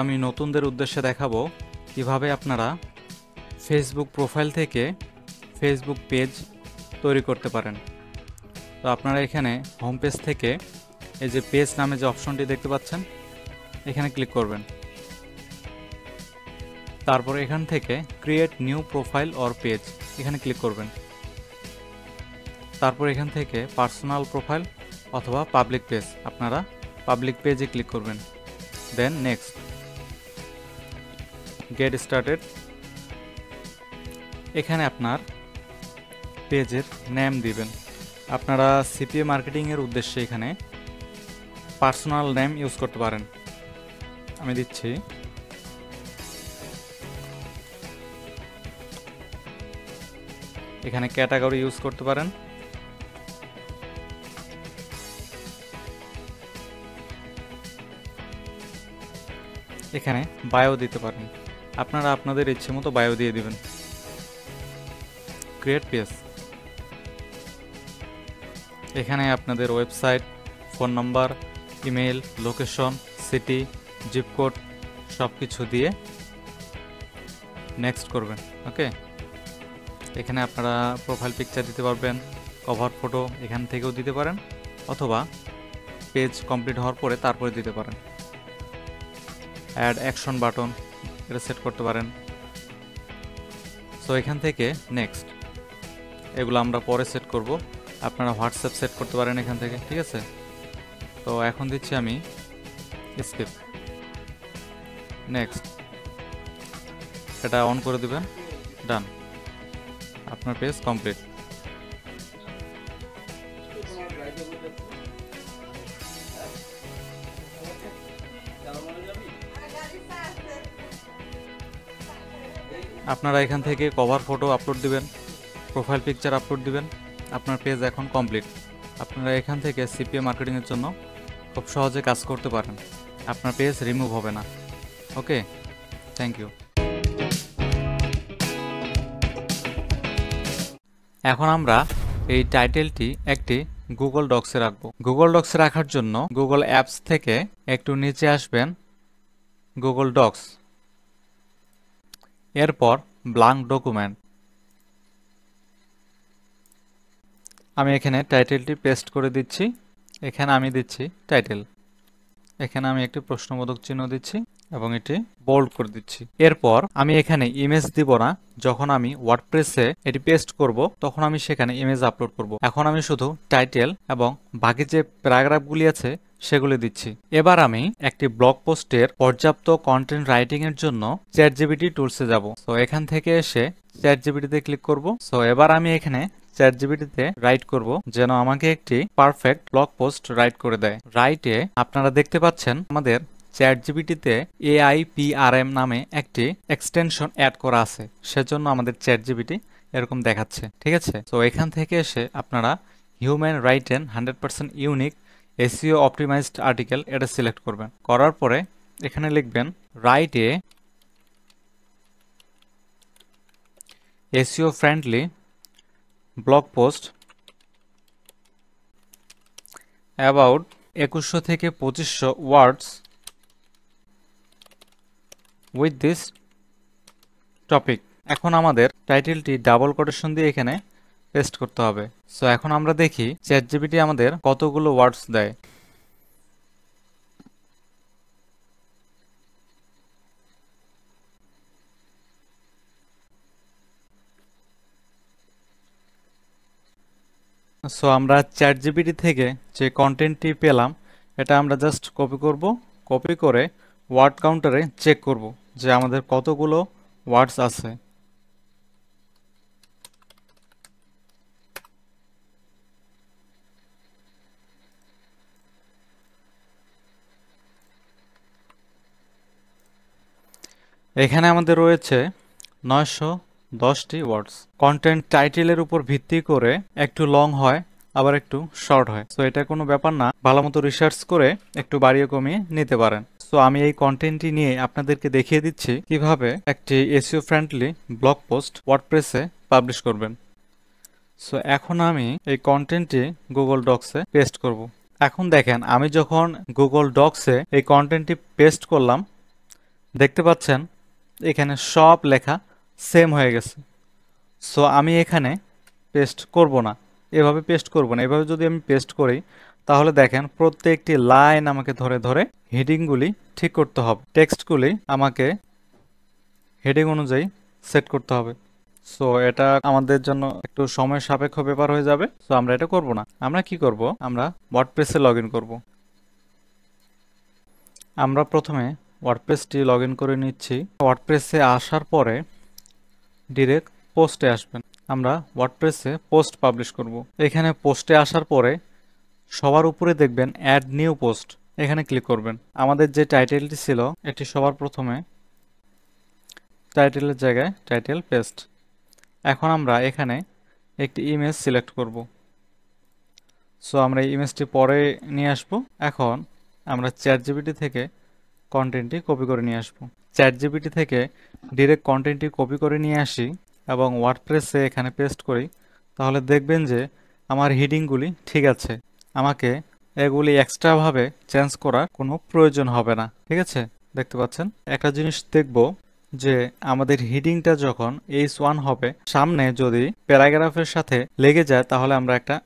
আমি নতুনদের উদ্দেশ্যে দেখাবো কিভাবে আপনারা ফেসবুক প্রোফাইল থেকে ফেসবুক পেজ তৈরি করতে পারেন। তো আপনারা এখানে হোম পেজ থেকে এই যে পেজ নামে যে অপশনটি দেখতে পাচ্ছেন এখানে ক্লিক করবেন। তারপর এখান থেকে create new profile or page এখানে ক্লিক করবেন। তারপর এখান থেকে পার্সোনাল প্রোফাইল অথবা পাবলিক পেজ আপনারা পাবলিক পেজে ক্লিক করবেন। Then next get started. এখানে আপনার পেজের নেম দিবেন। আপনারা সিপিএ মার্কেটিংয়ের উদ্দেশ্যে এখানে পার্সোনাল নেম ইউজ করতে পারেন। আমি দিচ্ছি এখানে ক্যাটাগরি ইউজ করতে পারেন। এখানে বায়ো দিতে পারেন। আপনারা আপনাদের ইচ্ছে মতো বায়ো দিয়ে দিবেন। Create page. এখানে আপনাদের website, phone number, email, location, city, zip code সব কিছু দিয়ে নেক্সট করবেন। ওকে, এখানে আপনারা প্রোফাইল পিকচার দিতে পারবেন, কভার ফটো এখান থেকেও দিতে পারেন অথবা পেজ কমপ্লিট হওয়ার পরে তারপরে দিতে পারেন। অ্যাড অ্যাকশন বাটন এটা সেট করতে পারেন। সো এখান থেকে নেক্সট এগুলো আমরা পরে সেট করব। আপনারা হোয়াটসঅ্যাপ সেট করতে পারেন এখান থেকে, ঠিক আছে। তো এখন দিচ্ছি আমি স্কিপ। নেক্সট এটা অন করে দিবেন। ডান, আপনার পেজ কমপ্লিট। আপনারা এখান থেকে কভার ফটো আপলোড দিবেন, প্রোফাইল পিকচার আপলোড দিবেন। আপনার পেজ এখন কমপ্লিট। আপনারা এখান থেকে সিপিএ মার্কেটিংয়ের জন্য খুব সহজে কাজ করতে পারেন। আপনার পেজ রিমুভ হবে না। ওকে, থ্যাংক ইউ। এখন আমরা এই টাইটেলটি একটি গুগল ডক্সে রাখবো। গুগল ডক্সে রাখার জন্য গুগল অ্যাপস থেকে একটু নিচে আসবেন, গুগল ডক্স, এরপর ব্ল্যাঙ্ক ডকুমেন্ট। আমি এখানে টাইটেলটি পেস্ট করে দিচ্ছি। এখানে আমি দিচ্ছি টাইটেল। এখানে আমি একটি প্রশ্নবোধক চিহ্ন দিচ্ছি এবং এটি বোল্ড করে দিচ্ছি। এরপর আমি এখানে ইমেজ দিব না। যখন আমি ওয়ার্ডপ্রেসে এটি পেস্ট করব তখন আমি সেখানে ইমেজ আপলোড করব। এখন আমি শুধু টাইটেল এবং বাকি যে প্যারাগ্রাফগুলি আছে সেগুলি দিচ্ছি। এবার আমি একটি ব্লগ পোস্টের পর্যাপ্ত কন্টেন্ট রাইটিং এর জন্য চ্যাটজিপিটি টুলসে যাব। তো এখান থেকে এসে চ্যাটজিপিটিতে ক্লিক করব। সো এবার আমি এখানে চ্যাটজিপিটিতে রাইট করব যেন আমাকে একটি পারফেক্ট ব্লগ পোস্ট রাইট করে দেয়। রাইটে আপনারা দেখতে পাচ্ছেন আমাদের চ্যাটজিপিটিতে AIPRM নামে একটি এক্সটেনশন অ্যাড করা আছে, সেজন্য আমাদের চ্যাটজিপিটি এরকম দেখাচ্ছে, ঠিক আছে। তো এখান থেকে এসে আপনারা human written 100% unique SEO optimised article এটা সিলেক্ট করবেন। করার পরে এখানে লিখবেন রাইটে SEO friendly blog post about 2100 থেকে 2500 ওয়ার্ডস উইথ দিস টপিক। এখন আমাদের টাইটেলটি ডাবল কোটেশন দিয়ে এখানে পেস্ট করতে হবে। সো এখন আমরা দেখি চ্যাটজিপিটি আমাদের কতগুলো ওয়ার্ডস দেয়। সো আমরা চ্যাটজিপিটি থেকে যে কন্টেন্টটি পেলাম এটা আমরা জাস্ট কপি করব। কপি করে ওয়ার্ড কাউন্টারে চেক করব যে আমাদের কতগুলো ওয়ার্ডস আছে। এখানে আমাদের রয়েছে 910টি ওয়ার্ডস। কন্টেন্ট টাইটেলের উপর ভিত্তি করে একটু লং হয় আবার একটু শর্ট হয়। সো এটা কোনো ব্যাপার না, ভালো মতো রিসার্চ করে একটু বাড়িয়ে কমিয়ে নিতে পারেন। সো আমি এই কন্টেন্টটি নিয়ে আপনাদেরকে দেখিয়ে দিচ্ছি কিভাবে একটি SEO ফ্রেন্ডলি ব্লগ পোস্ট ওয়ার্ডপ্রেসে পাবলিশ করবেন। সো এখন আমি এই কন্টেন্টটি গুগল ডক্সে পেস্ট করব। এখন দেখেন আমি যখন গুগল ডক্সে এই কন্টেন্টটি পেস্ট করলাম দেখতে পাচ্ছেন এখানে সব লেখা সেম হয়ে গেছে। সো আমি এখানে পেস্ট করব না, এভাবে পেস্ট করব না। এভাবে যদি আমি পেস্ট করি তাহলে দেখেন প্রত্যেকটি লাইন আমাকে ধরে ধরে হেডিংগুলি ঠিক করতে হবে, টেক্সটগুলি আমাকে হেডিং অনুযায়ী সেট করতে হবে। সো এটা আমাদের জন্য একটু সময় সাপেক্ষ ব্যাপার হয়ে যাবে। সো আমরা এটা করব না। আমরা কি করব, আমরা ওয়ার্ডপ্রেসে লগ ইন করব। আমরা প্রথমে ওয়ার্ডপ্রেসটি লগ ইন করে নিচ্ছি। ওয়ার্ডপ্রেসে আসার পরে ডিরেক্ট পোস্টে আসবেন। আমরা ওয়ার্ডপ্রেসে পোস্ট পাবলিশ করব। এখানে পোস্টে আসার পরে সবার উপরে দেখবেন অ্যাড নিউ পোস্ট, এখানে ক্লিক করবেন। আমাদের যে টাইটেলটি ছিল এটি সবার প্রথমে টাইটেলের জায়গায় টাইটেল পেস্ট। এখন আমরা এখানে একটি ইমেজ সিলেক্ট করব। সো আমরা এই ইমেজটি পরে নিয়ে আসব। এখন আমরা চ্যাটজিপিটি থেকে কন্টেন্টটি কপি করে নিয়ে আসব। চ্যাটজিপিটি থেকে ডিরেক্ট কন্টেন্টটি কপি করে নিয়ে আসি এবং ওয়ার্ডপ্রেসে এখানে পেস্ট করি, তাহলে দেখবেন যে আমার হিডিংগুলি ঠিক আছে। আমাকে এগুলি এক্সট্রাভাবে চেঞ্জ করার কোনো প্রয়োজন হবে না। ঠিক আছে, দেখতে পাচ্ছেন। একটা জিনিস দেখব যে আমাদের হিডিংটা যখন H1 হবে, সামনে যদি প্যারাগ্রাফের সাথে লেগে যায় তাহলে আমরা একটা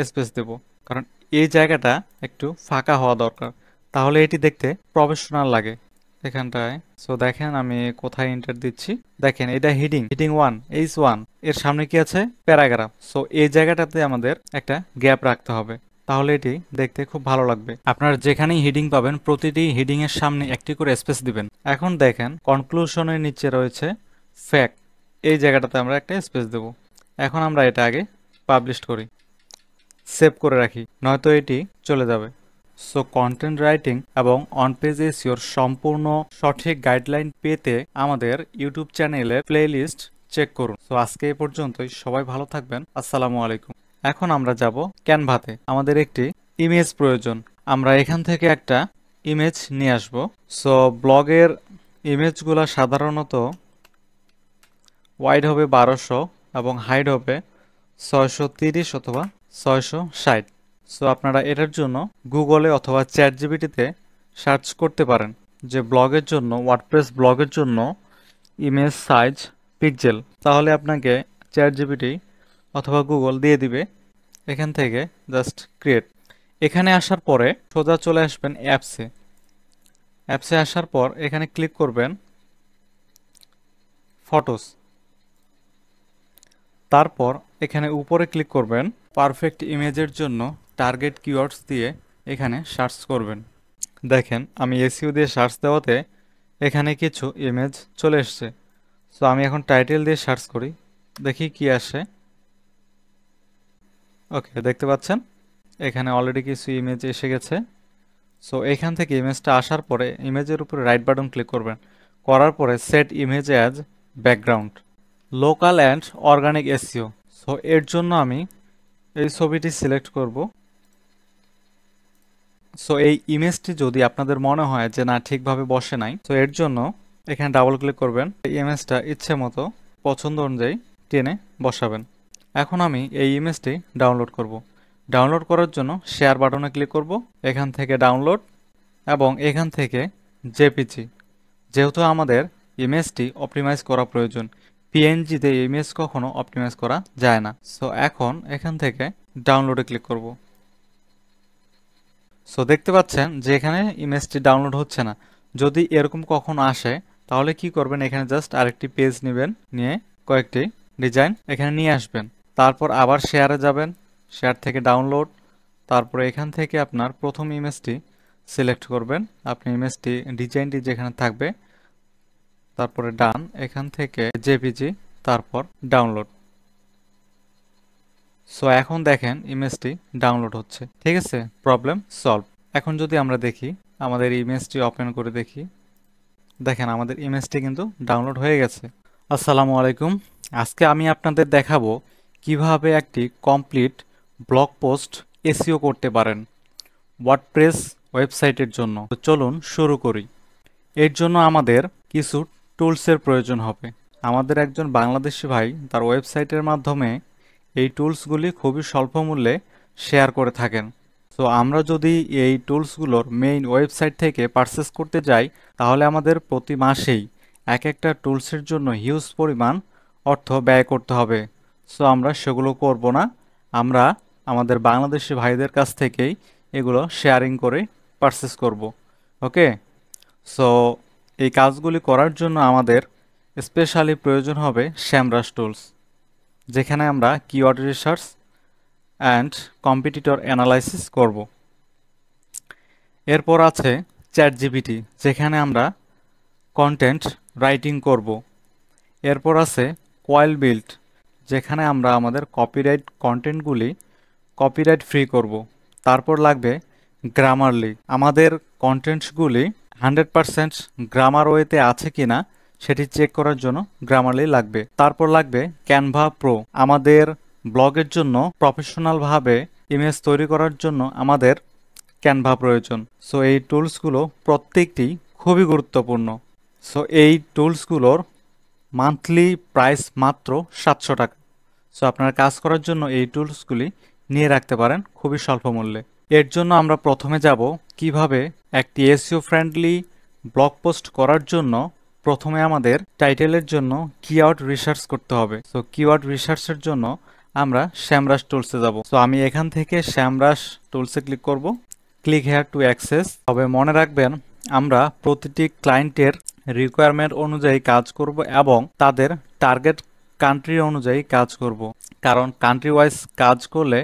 স্পেস দেব, কারণ এই জায়গাটা একটু ফাঁকা হওয়া দরকার, তাহলে এটি দেখতে প্রফেশনাল লাগে এখানটায়। সো দেখেন আমি কোথায় এন্টার দিচ্ছি, দেখেন এটা হিডিং 1 H1, এর সামনে কি আছে, প্যারাগ্রাফ। সো এই জায়গাটাতে আমাদের একটা গ্যাপ রাখতে হবে, তাহলে এটি দেখতে খুব ভালো লাগবে। আপনারা যেখানেই হিডিং পাবেন প্রতিটি হিডিং এর সামনে একটি করে স্পেস দিবেন। এখন দেখেন কনক্লুশনের নিচে রয়েছে ফ্যাক্ট, এই জায়গাটাতে আমরা একটা স্পেস দেব। এখন আমরা এটা আগে পাবলিশ করি, সেভ করে রাখি, নয়তো এটি চলে যাবে। সো কন্টেন্ট রাইটিং এবং অন পেজ এসইওর সম্পূর্ণ সঠিক গাইডলাইন পেতে আমাদের ইউটিউব চ্যানেলের প্লেলিস্ট চেক করুন। সো আজকে এই পর্যন্তই, সবাই ভালো থাকবেন, আসসালামু আলাইকুম। এখন আমরা যাব ক্যানভাতে। আমাদের একটি ইমেজ প্রয়োজন, আমরা এখান থেকে একটা ইমেজ নিয়ে আসব। সো ব্লগের ইমেজগুলো সাধারণত ওয়াইড হবে 1200 এবং হাইট হবে 630 অথবা 660। সো আপনারা এটার জন্য গুগলে অথবা চ্যাটজিপিটিতে সার্চ করতে পারেন যে ব্লগের জন্য, ওয়ার্ডপ্রেস ব্লগের জন্য ইমেজ সাইজ পিক্সেল, তাহলে আপনাকে চ্যাটজিপিটি অথবা গুগল দিয়ে দিবে। এখান থেকে জাস্ট ক্রিয়েট। এখানে আসার পরে সোজা চলে আসবেন অ্যাপসে। অ্যাপসে আসার পর এখানে ক্লিক করবেন ফটোস, তারপর এখানে উপরে ক্লিক করবেন। পারফেক্ট ইমেজের জন্য টার্গেট কিওয়ার্ডস দিয়ে এখানে সার্চ করবেন। দেখেন আমি এসইও দিয়ে সার্চ দেওয়াতে এখানে কিছু ইমেজ চলে এসছে। সো আমি এখন টাইটেল দিয়ে সার্চ করি, দেখি কি আসে। ওকে, দেখতে পাচ্ছেন এখানে অলরেডি কিছু ইমেজ এসে গেছে। সো এখান থেকে ইমেজটা আসার পরে ইমেজের উপরে রাইট বাটন ক্লিক করবেন, করার পরে set image as background, local and organic SEO. So এর জন্য আমি এই ছবিটি সিলেক্ট করব। সো এই ইমেজটি যদি আপনাদের মনে হয় যে না ঠিকভাবে বসে নাই, তো এর জন্য এখানে ডাবল ক্লিক করবেন, এই ইমেজটা ইচ্ছে মতো পছন্দ অনুযায়ী টেনে বসাবেন। এখন আমি এই ইমেজটি ডাউনলোড করব। ডাউনলোড করার জন্য শেয়ার বাটনে ক্লিক করব, এখান থেকে ডাউনলোড এবং এখান থেকে জেপিজি। যেহেতু আমাদের ইমেজটি অপটিমাইজ করা প্রয়োজন, পিএনজিতে ইমেজ কখনো অপটিমাইজ করা যায় না। সো এখন এখান থেকে ডাউনলোডে ক্লিক করব। সো দেখতে পাচ্ছেন যে এখানে ইমেজটি ডাউনলোড হচ্ছে না। যদি এরকম কখনো আসে তাহলে কি করবেন, এখানে জাস্ট আরেকটি পেজ নেবেন, নিয়ে কয়েকটি ডিজাইন এখানে নিয়ে আসবেন, তারপর আবার শেয়ারে যাবেন, শেয়ার থেকে ডাউনলোড, তারপরে এখান থেকে আপনার প্রথম ইমেজটি সিলেক্ট করবেন, আপনি ইমেজটি ডিজাইনটি যেখানে থাকবে, তারপরে ডান, এখান থেকে জেপিজি, তারপর ডাউনলোড। সো এখন দেখেন ইমেজটি ডাউনলোড হচ্ছে। ঠিক আছে, প্রবলেম সলভ। এখন যদি আমরা দেখি, আমাদের ইমেজটি ওপেন করে দেখি, দেখেন আমাদের ইমেজটি কিন্তু ডাউনলোড হয়ে গেছে। আসসালামু আলাইকুম। আজকে আমি আপনাদের দেখাবো কিভাবে একটি কমপ্লিট ব্লগ পোস্ট এসইও করতে পারেন ওয়ার্ডপ্রেস ওয়েবসাইটের জন্য। তো চলুন শুরু করি। এর জন্য আমাদের কিছু টুলসের প্রয়োজন হবে। আমাদের একজন বাংলাদেশি ভাই তার ওয়েবসাইটের মাধ্যমে এই টুলসগুলি খুবই স্বল্প মূল্যে শেয়ার করে থাকেন। সো আমরা যদি এই টুলসগুলোর মেইন ওয়েবসাইট থেকে পারচেস করতে যাই তাহলে আমাদের প্রতি মাসেই এক একটা টুলসের জন্য হিউজ পরিমাণ অর্থ ব্যয় করতে হবে। সো আমরা সেগুলো করব না, আমরা আমাদের বাংলাদেশি ভাইদের কাছ থেকেই এগুলো শেয়ারিং করে পারচেস করব। ওকে, সো এই কাজগুলি করার জন্য আমাদের স্পেশালি প্রয়োজন হবে SEMrush টুলস, যেখানে আমরা keyword research and competitor analysis করব। এরপর আছে ChatGPT, যেখানে আমরা কন্টেন্ট রাইটিং করব। এরপর আছে কোয়েলবিল্ড, যেখানে আমরা আমাদের কপিরাইট কন্টেন্টগুলি কপিরাইট ফ্রি করব। তারপর লাগবে গ্রামারলি, আমাদের কন্টেন্টসগুলি 100% গ্রামার ওয়েতে আছে কিনা সেটি চেক করার জন্য গ্রামারলি লাগবে। তারপর লাগবে ক্যানভা প্রো, আমাদের ব্লগের জন্য প্রফেশনালভাবে ইমেজ তৈরি করার জন্য আমাদের ক্যানভা প্রয়োজন। সো এই টুলসগুলো প্রত্যেকটি খুবই গুরুত্বপূর্ণ। সো এই টুলসগুলোর মান্থলি প্রাইস মাত্র 700 টাকা। সো আপনার কাজ করার জন্য এই টুলসগুলি নিয়ে রাখতে পারেন খুবই স্বল্প মূল্যে। এর জন্য আমরা প্রথমে যাব কিভাবে একটি এসইও ফ্রেন্ডলি ব্লগ পোস্ট করার জন্য প্রথমে আমাদের টাইটেলের জন্য কিওয়ার্ড রিসার্চ করতে হবে। সো কিওয়ার্ড রিসার্চের জন্য আমরা SEMrush টুলসে যাব। সো আমি এখান থেকে SEMrush টুলসে ক্লিক করব, ক্লিক হেয়ার টু অ্যাক্সেস। তবে মনে রাখবেন আমরা প্রতিটি ক্লায়েন্টের রিকোয়ারমেন্ট অনুযায়ী কাজ করব এবং তাদের টার্গেট কান্ট্রি অনুযায়ী কাজ করব, কারণ কান্ট্রি ওয়াইজ কাজ করলে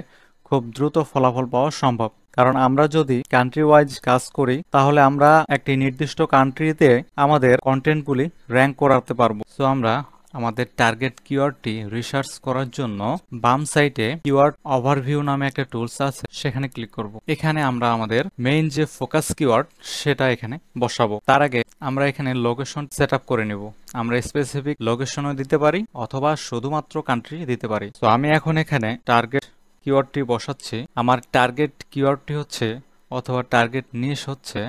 খুব দ্রুত ফলাফল পাওয়া সম্ভব। কারণ আমরা যদি কান্ট্রি ওয়াইজ কাজ করি তাহলে আমরা একটি নির্দিষ্ট কান্ট্রিতে আমাদের কন্টেন্টগুলি র্যাঙ্ক করাতে পারবো। সো আমরা আমাদের টার্গেট কিওয়ার্ডটি রিসার্চ করার জন্য বাম সাইডে কিওয়ার্ড ওভারভিউ নামে একটা টুলস আছে, সেখানে ক্লিক করব। এখানে আমরা আমাদের মেইন যে ফোকাস কিওয়ার্ড সেটা এখানে বসাবো। তার আগে আমরা এখানে লোকেশন সেট আপ করে নিব। আমরা স্পেসিফিক লোকেশনও দিতে পারি অথবা শুধুমাত্র কান্ট্রি দিতে পারি। তো আমি এখন এখানে টার্গেট কিওয়ার্ডটি বসাচ্ছি। আমার টার্গেট কিওয়ার্ডটি হচ্ছে অথবা টার্গেট নিশ হচ্ছে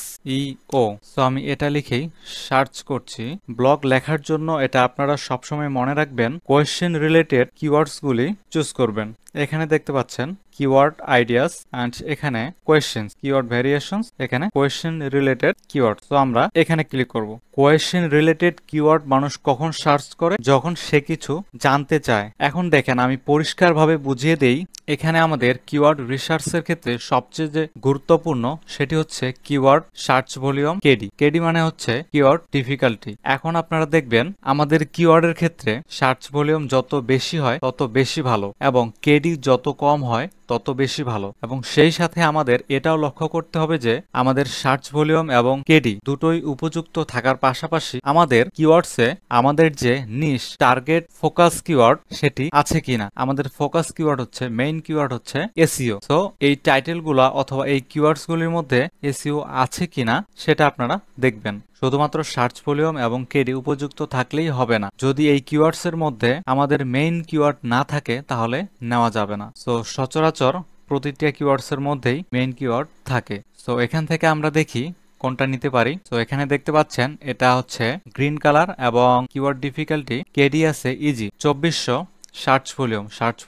SEO। সো আমি এটা লিখেই সার্চ করছি। ব্লগ লেখার জন্য এটা আপনারা সবসময় মনে রাখবেন, কোয়েশ্চেন রিলেটেড কিওয়ার্ডসগুলি চুজ করবেন। এখানে দেখতে পাচ্ছেন কিওয়ার্ড আইডিয়াস অ্যান্ড এখানে কোয়েশ্চেন্স, কিওয়ার্ড ভেরিয়েশনস, এখানে কোয়েশ্চেন রিলেটেড কিওয়ার্ড। তো আমরা এখানে ক্লিক করব। কোয়েশ্চেন রিলেটেড কিওয়ার্ড মানুষ কখন সার্চ করে? যখন সে কিছু জানতে চায়। এখন দেখেন আমি পরিষ্কারভাবে বুঝিয়ে দেই। এখানে আমাদের কিওয়ার্ড রিসার্চের ক্ষেত্রে সবচেয়ে যে গুরুত্বপূর্ণ সেটি হচ্ছে কিওয়ার্ড সার্চ ভলিউম, কেডি মানে হচ্ছে কিওয়ার্ড ডিফিকাল্টি। এখন আপনারা দেখবেন আমাদের কিওয়ার্ডের ক্ষেত্রে সার্চ ভলিউম যত বেশি হয় তত বেশি ভালো এবং কেডি যত কম হয় তত বেশি ভালো। এবং সেই সাথে আমাদের এটাও লক্ষ্য করতে হবে যে আমাদের সার্চ ভলিউম এবং কেডি দুটোই উপযুক্ত থাকার পাশাপাশি আমাদের কিওয়ার্ডসে আমাদের যে নিশ টার্গেট ফোকাস কিওয়ার্ড সেটি আছে কিনা। আমাদের ফোকাস কিওয়ার্ড হচ্ছে, মেইন কিওয়ার্ড হচ্ছে এসইও। সো এই টাইটেলগুলা অথবা এই কিওয়ার্ডস গুলির মধ্যে এসইও আছে কিনা সেটা আপনারা দেখবেন। শুধুমাত্র সার্চ ভলিউম এবং কেডি উপযুক্ত থাকলেই হবে না। যদি এই কিওয়ার্ডস এর মধ্যে আমাদের মেইন কিওয়ার্ড না থাকে তাহলে নেওয়া যাবে না। সো সচরাচর প্রতিটা কিওয়ার্ডস এর মধ্যেই মেইন কিওয়ার্ড থাকে। সো এখান থেকে আমরা দেখি কোনটা নিতে পারি। তো এখানে দেখতে পাচ্ছেন এটা হচ্ছে গ্রিন কালার এবং কিওয়ার্ড ডিফিকাল্টি কেডি আছে ইজি 2400। সার্চ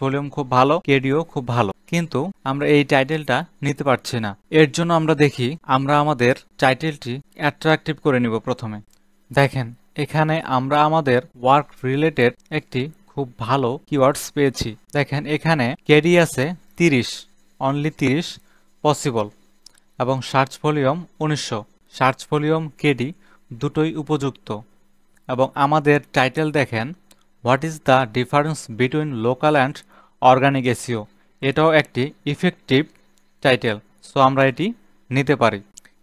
ভলিউম খুব ভালো, কেডিও খুব ভালো, কিন্তু আমরা এই টাইটেলটা নিতে পারছি না। এর জন্য আমরা দেখি আমরা আমাদের টাইটেলটি অ্যাট্রাকটিভ করে নিব। প্রথমে দেখেন এখানে আমরা আমাদের ওয়ার্ক রিলেটেড একটি খুব ভালো কিওয়ার্ডস পেয়েছি। দেখেন এখানে কেডি আছে 30, অনলি 30 পসিবল এবং search volume 1900। Search volume KD দুটোই উপযুক্ত এবং আমাদের টাইটেল দেখেন what is the difference between local and organic SEO. এটাও একটি ইফেক্টিভ টাইটেল। সো আমরা এটি নিতে পারি।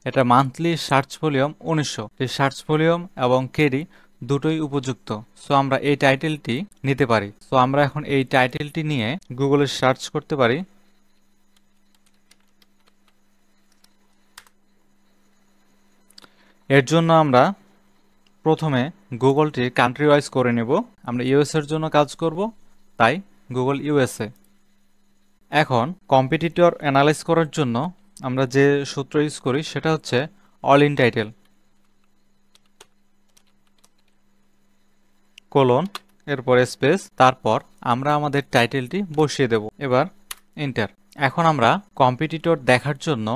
এটা মান্থলি সার্চ ভলিউম 1900। এই সার্চ ভলিউম এবং কেডি দুটোই উপযুক্ত। সো আমরা এই টাইটেলটি নিতে পারি। সো আমরা এখন এই টাইটেলটি নিয়ে গুগলে সার্চ করতে পারি। এর জন্য আমরা প্রথমে গুগলটি কান্ট্রি ওয়াইজ করে নেব। আমরা ইউএস এর জন্য কাজ করব, তাই গুগল ইউএসএ। এখন কম্পিটিটর অ্যানালাইজ করার জন্য আমরা যে সূত্র ইউজ করি সেটা হচ্ছে অল ইন টাইটেল কোলন এরপরে স্পেস, তারপর আমরা আমাদের টাইটেলটি বসিয়ে দেব। এবার এন্টার। এখন আমরা কম্পিটিটর দেখার জন্য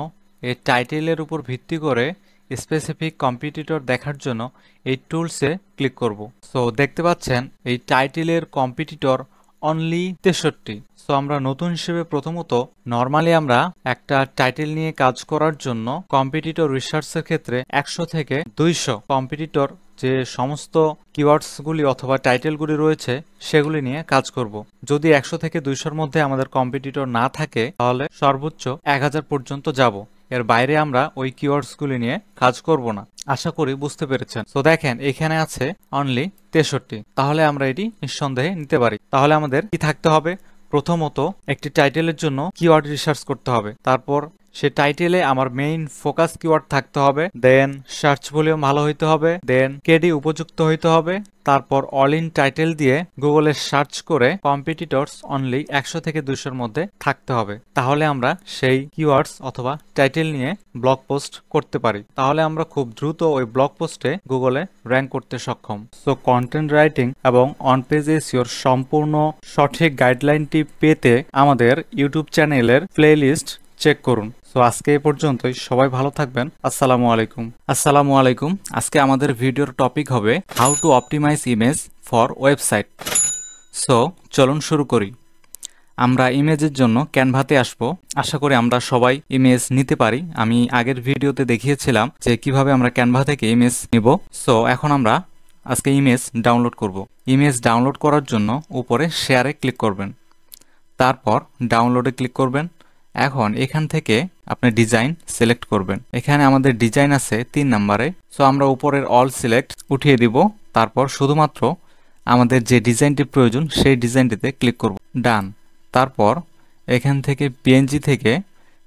এই টাইটেলের উপর ভিত্তি করে স্পেসিফিক কম্পিটিটর দেখার জন্য এই টুলসে ক্লিক করব। সো দেখতে পাচ্ছেন এই টাইটেলের কম্পিটিটর অনলি 63। সো আমরা নতুন হিসেবে প্রথমত নর্মালি আমরা একটা টাইটেল নিয়ে কাজ করার জন্য কম্পিটিটর রিসার্চের ক্ষেত্রে 100 থেকে 200 কম্পিটিটর যে সমস্ত কিওয়ার্ডসগুলি অথবা টাইটেলগুলি রয়েছে সেগুলি নিয়ে কাজ করব। যদি 100 থেকে 200-র মধ্যে আমাদের কম্পিটিটর না থাকে তাহলে সর্বোচ্চ 1000 পর্যন্ত যাব। এর বাইরে আমরা ওই কিওয়ার্ডসগুলি নিয়ে কাজ করব না। আশা করি বুঝতে পেরেছেন। তো দেখেন এখানে আছে অনলি 63। তাহলে আমরা এটি নিঃসন্দেহে নিতে পারি। তাহলে আমাদের কি থাকতে হবে? প্রথমত একটি টাইটেলের জন্য কিওয়ার্ড রিসার্চ করতে হবে। তারপর সে টাইটেলে আমার মেইন ফোকাস কিওয়ার্ড থাকতে হবে, দেন সার্চ ভলিউম ভালো হইতে হবে, দেন কেডি উপযুক্ত হইতে হবে, তারপর অল ইন টাইটেল দিয়ে গুগলে সার্চ করে কম্পিটিটরস অনলি 100 থেকে 200-র মধ্যে থাকতে হবে। তাহলে আমরা সেই কিওয়ার্ডস অথবা টাইটেল নিয়ে ব্লগ পোস্ট করতে পারি। তাহলে আমরা খুব দ্রুত ওই ব্লগ পোস্টে গুগলে র্যাঙ্ক করতে সক্ষম। সো কন্টেন্ট রাইটিং এবং অন পেজ এসইওর সম্পূর্ণ সঠিক গাইডলাইনটি পেতে আমাদের ইউটিউব চ্যানেলের প্লেলিস্ট চেক করুন। সো আজকে এই পর্যন্তই। সবাই ভালো থাকবেন। আসসালামু আলাইকুম। আসসালামু আলাইকুম। আজকে আমাদের ভিডিওর টপিক হবে how to optimize image for website. So চলুন শুরু করি। আমরা ইমেজের জন্য ক্যানভাতে আসব। আশা করি আমরা সবাই ইমেজ নিতে পারি। আমি আগের ভিডিওতে দেখিয়েছিলাম যে কিভাবে আমরা ক্যানভা থেকে ইমেজ নিব। সো এখন আমরা আজকে ইমেজ ডাউনলোড করব। ইমেজ ডাউনলোড করার জন্য উপরে শেয়ারে ক্লিক করবেন, তারপর ডাউনলোডে ক্লিক করবেন। এখন এখান থেকে আপনি ডিজাইন সিলেক্ট করবেন। এখানে আমাদের ডিজাইন আছে 3 নম্বরে। সো আমরা উপরের অল সিলেক্ট উঠিয়ে দিব। তারপর শুধুমাত্র আমাদের যে ডিজাইনটি প্রয়োজন সেই ডিজাইনটিতে ক্লিক করব, ডান। তারপর এখান থেকে পিএনজি থেকে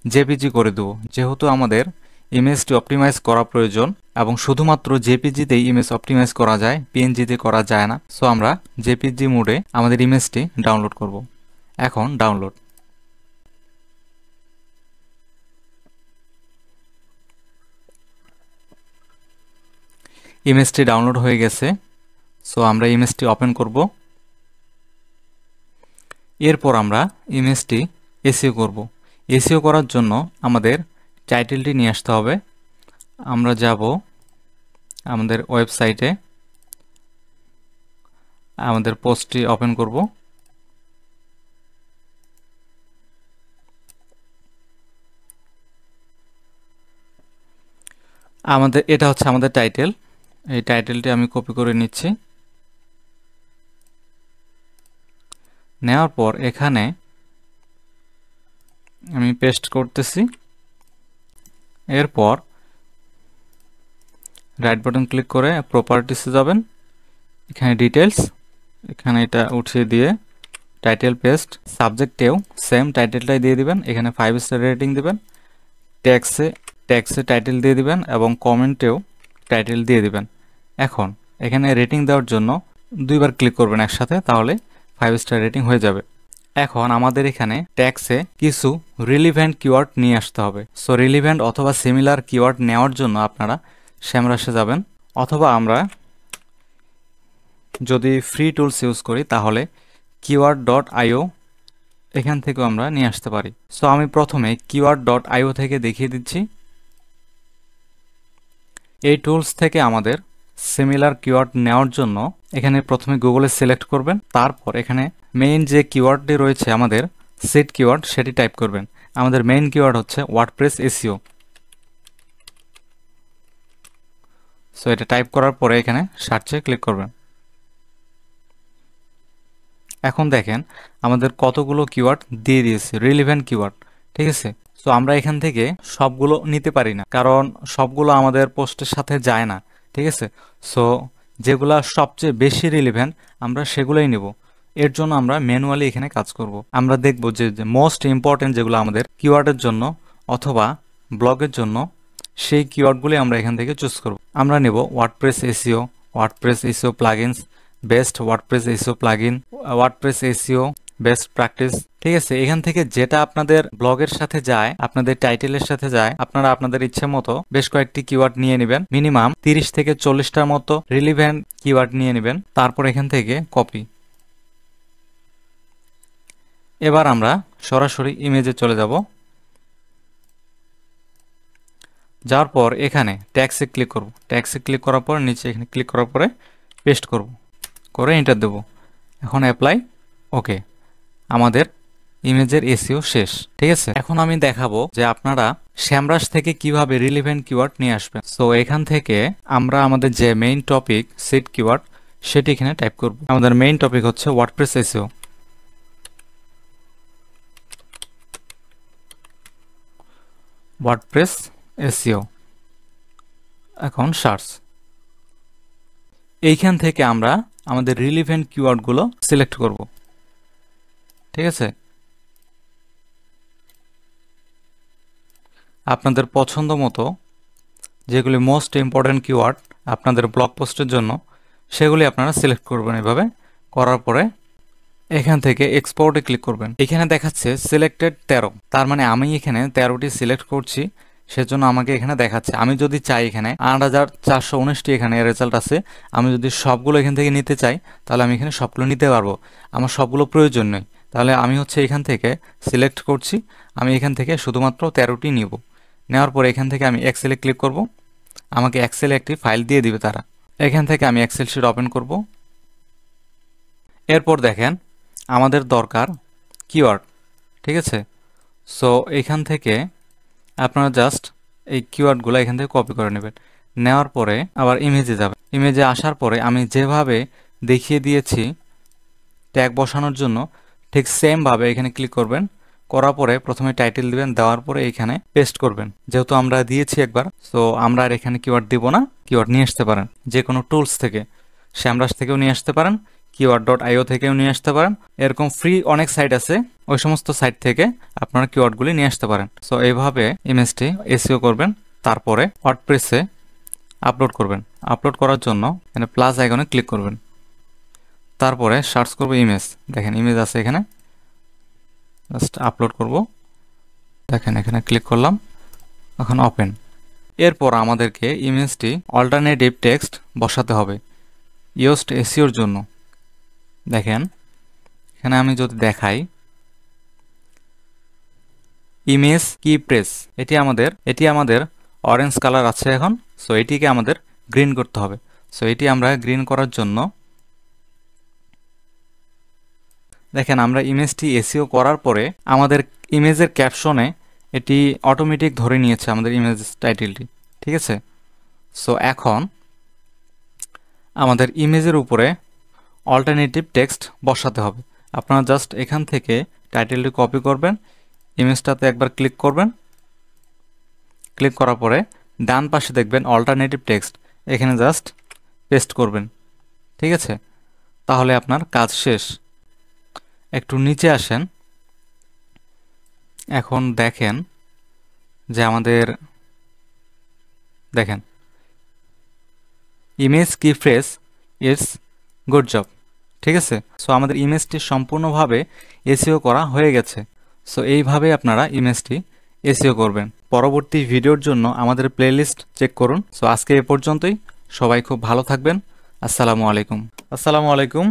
জেপিজি করে দেব, যেহেতু আমাদের ইমেজটি অপটিমাইজ করা প্রয়োজন এবং শুধুমাত্র জেপিজিতেই ইমেজ অপটিমাইজ করা যায়, পিএনজিতে করা যায় না। সো আমরা জেপিজি মোডে আমাদের ইমেজটি ডাউনলোড করব। এখন ডাউনলোড। ইমেজটি ডাউনলোড হয়ে গেছে। সো আমরা ইমেজটি ওপেন করব। এরপর আমরা ইমেজটি এসইও করব। এসইও করার জন্য আমাদের টাইটেলটি নিয়ে আসতে হবে। আমরা যাব আমাদের ওয়েবসাইটে, আমাদের পোস্টটি ওপেন করব। এটা হচ্ছে আমাদের টাইটেল। এই টাইটেলটি আমি কপি করে নিচ্ছি। নেওয়ার পর এখানে আমি পেস্ট করতেছি। এরপর রাইট বাটন ক্লিক করে প্রপার্টিসে যাবেন। এখানে ডিটেলস, এখানে এটা উঠিয়ে দিয়ে টাইটেল পেস্ট। সাবজেক্টেও সেম টাইটেলটাই দিয়ে দিবেন। এখানে 5 স্টার রেটিং দিবেন। ট্যাক্সে টাইটেল দিয়ে দিবেন এবং কমেন্টেও টাইটেল দিয়ে দিবেন। এখন এখানে রেটিং দেওয়ার জন্য 2বার ক্লিক করবেন একসাথে, তাহলে 5 স্টার রেটিং হয়ে যাবে। এখন আমাদের এখানে ট্যাক্সে কিছু রিলিভেন্ট কিওয়ার্ড নিয়ে আসতে হবে। সো রিলিভেন্ট অথবা সিমিলার কিওয়ার্ড নেওয়ার জন্য আপনারা সেমরাসে যাবেন, অথবা আমরা যদি ফ্রি টুলস ইউজ করি তাহলে keyword.io এখান থেকেও আমরা নিয়ে আসতে পারি। সো আমি প্রথমে keyword.io থেকে দেখিয়ে দিচ্ছি। এই টুলস থেকে আমাদের সিমিলার কিওয়ার্ড নেওয়ার জন্য এখানে প্রথমে গুগলে সিলেক্ট করবেন, তারপর এখানে মেইন যে কিওয়ার্ডটি রয়েছে আমাদের সিড কিওয়ার্ড সেটি টাইপ করবেন। আমাদের মেইন কিওয়ার্ড হচ্ছে ওয়ার্ডপ্রেস এসইও। সো এটা টাইপ করার পরে এখানে সার্চে ক্লিক করবেন। এখন দেখেন আমাদের কতগুলো কিওয়ার্ড দিয়ে দিয়েছে, রিলেভেন্ট কিওয়ার্ড, ঠিক আছে। সো আমরা এখান থেকে সবগুলো নিতে পারি না, কারণ সবগুলো আমাদের পোস্টের সাথে যায় না, ঠিক আছে। সো যেগুলা সবচেয়ে বেশি রিলেভেন্ট আমরা সেগুলোই নিব। এর জন্য আমরা ম্যানুয়ালি এখানে কাজ করব। আমরা দেখব যে মোস্ট ইম্পর্টেন্ট যেগুলো আমাদের কিওয়ার্ডের জন্য অথবা ব্লগের জন্য, সেই কিওয়ার্ডগুলি আমরা এখান থেকে চুজ করব। আমরা নেব WordPress SEO, WordPress SEO plugins, best WordPress SEO plugin, WordPress SEO best practice, ঠিক আছে। এখান থেকে যেটা আপনাদের ব্লগের সাথে যায়, আপনাদের টাইটেলের সাথে যায়, আপনারা আপনাদের ইচ্ছে মতো বেশ কয়েকটি কিওয়ার্ড নিয়ে নেবেন। মিনিমাম 30 থেকে 40টার মতো রিলিভেন্ট কিওয়ার্ড নিয়ে নেবেন। তারপর এখান থেকে কপি। এবার আমরা সরাসরি ইমেজে চলে যাব। যাওয়ার পর এখানে ট্যাক্সে ক্লিক করব। ট্যাক্সে ক্লিক করার পর নিচে এখানে ক্লিক করার পরে পেস্ট করব, করে এন্টার দেব। এখন অ্যাপ্লাই, ওকে, আমাদের ইমেজের এসইও শেষ। ঠিক আছে, এখন আমি দেখাবো যে আপনারা স্যামরাশ থেকে কিভাবে রিলেভেন্ট কিওয়ার্ড নিয়ে আসবেন। সো এখান থেকে আমরা আমাদের যে মেইন টপিক সিট কিওয়ার্ড সেটি এখানে টাইপ করব। আমাদের মেইন টপিক হচ্ছে ওয়ার্ডপ্রেস এসইও। ওয়ার্ডপ্রেস এসইও, এখন সার্চ। এইখান থেকে আমরা আমাদের রিলেভেন্ট কিওয়ার্ডগুলো সিলেক্ট করব। ঠিক আছে, আপনাদের পছন্দ মতো যেগুলি মোস্ট ইম্পর্ট্যান্ট কিওয়ার্ড আপনাদের ব্লগ পোস্টের জন্য সেগুলি আপনারা সিলেক্ট করবেন। এভাবে করার পরে এখান থেকে এক্সপোর্টে ক্লিক করবেন। এখানে দেখাচ্ছে সিলেক্টেড 13, তার মানে আমি এখানে 13টি সিলেক্ট করছি, সেজন্য আমাকে এখানে দেখাচ্ছে। আমি যদি চাই এখানে 8419টি এখানে রেজাল্ট আছে, আমি যদি সবগুলো এখান থেকে নিতে চাই তাহলে আমি এখানে সবগুলো নিতে পারবো। আমার সবগুলো প্রয়োজন নেই, তাহলে আমি হচ্ছে এখান থেকে সিলেক্ট করছি, আমি এখান থেকে শুধুমাত্র 13টি নিব। নেওয়ার পরে এখান থেকে আমি এক্সেলে ক্লিক করব, আমাকে এক্সেলে একটি ফাইল দিয়ে দিবে তারা। এখান থেকে আমি এক্সেল শিট ওপেন করব। এরপর দেখেন আমাদের দরকার কিওয়ার্ড। ঠিক আছে, সো এখান থেকে আপনারা জাস্ট এই কিওয়ার্ডগুলো এখান থেকে কপি করে নেবেন। নেওয়ার পরে আবার ইমেজে যাবেন। ইমেজে আসার পরে আমি যেভাবে দেখিয়ে দিয়েছি ট্যাগ বসানোর জন্য ঠিক সেমভাবে এখানে ক্লিক করবেন। করার পরে প্রথমে টাইটেল দিবেন, দেওয়ার পরে এখানে পেস্ট করবেন। যেহেতু আমরা দিয়েছি একবার, সো আমরা আর এখানে কিওয়ার্ড দিব না। কিওয়ার্ড নিয়ে আসতে পারেন যে কোনো টুলস থেকে, স্যামরাশ থেকেও নিয়ে আসতে পারেন, keyword.io থেকেও নিয়ে আসতে পারেন। এরকম ফ্রি অনেক সাইট আছে, ওই সমস্ত সাইট থেকে আপনারা কিওয়ার্ডগুলি নিয়ে আসতে পারেন। সো এইভাবে ইমেজটি এসইও করবেন, তারপরে ওয়ার্ডপ্রেসে আপলোড করবেন। আপলোড করার জন্য এখানে প্লাস আইকনে ক্লিক করবেন, তারপরে সার্চ করব ইমেজ। দেখেন ইমেজ আছে এখানে, জাস্ট আপলোড করব। দেখেন এখানে ক্লিক করলাম, এখন ওপেন। এরপর আমাদেরকে ইমেজটি অল্টারনেটিভ টেক্সট বসাতে হবে ইউজড এসইওর জন্য। দেখেন এখানে আমি যদি দেখাই ইমেজ কি প্রেস, এটি আমাদের অরেঞ্জ কালার আছে এখন। সো এটিকে আমাদের গ্রিন করতে হবে। সো এটি আমরা গ্রিন করার জন্য দেখেন আমরা ইমেজটি এসইও করার পরে আমাদের ইমেজের ক্যাপশনে এটি অটোমেটিক ধরে নিয়েছে আমাদের ইমেজ টাইটেলটি। ঠিক আছে, সো এখন আমাদের ইমেজের উপরে অল্টারনেটিভ টেক্সট বসাতে হবে। আপনারা জাস্ট এখান থেকে টাইটেলটি কপি করবেন, ইমেজটাতে একবার ক্লিক করবেন। ক্লিক করার পরে ডান পাশে দেখবেন অল্টারনেটিভ টেক্সট, এখানে জাস্ট পেস্ট করবেন। ঠিক আছে, তাহলে আপনার কাজ শেষ। একটু নিচে আসেন, এখন দেখেন যে আমাদের দেখেন ইমেজ কি ফ্রেজ ইটস গুড জব। ঠিক আছে, সো আমাদের ইমেজটি সম্পূর্ণভাবে এসইও করা হয়ে গেছে। সো এইভাবে আপনারা ইমেজটি এসইও করবেন। পরবর্তী ভিডিওর জন্য আমাদের প্লেলিস্ট চেক করুন। সো আজকে এ পর্যন্তই, সবাই খুব ভালো থাকবেন। আসসালামু আলাইকুম। আসসালামু আলাইকুম।